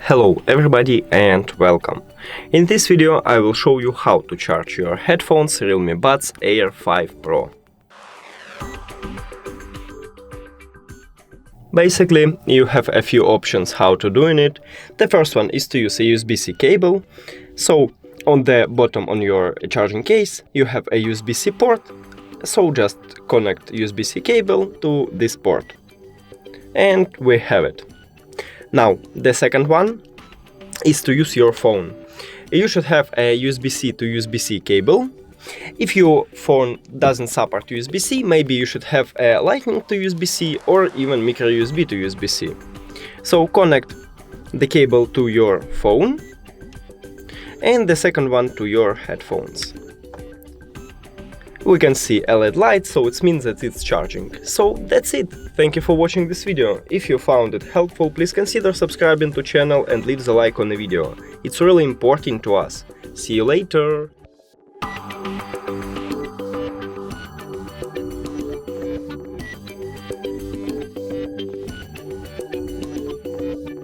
Hello everybody and welcome. In this video I will show you how to charge your headphones REALME Buds Air 5 Pro. Basically, you have a few options how to doing it. The first one is to use a USB-C cable. So on the bottom on your charging case you have a USB-C port. So just connect USB-C cable to this port. And we have it. Now, the second one is to use your phone. You should have a USB-C to USB-C cable. If your phone doesn't support USB-C, maybe you should have a Lightning to USB-C or even micro USB to USB-C. So connect the cable to your phone and the second one to your headphones. We can see a LED light, so it means that it's charging. So that's it. Thank you for watching this video. If you found it helpful, please consider subscribing to channel and leave the like on the video. It's really important to us. See you later!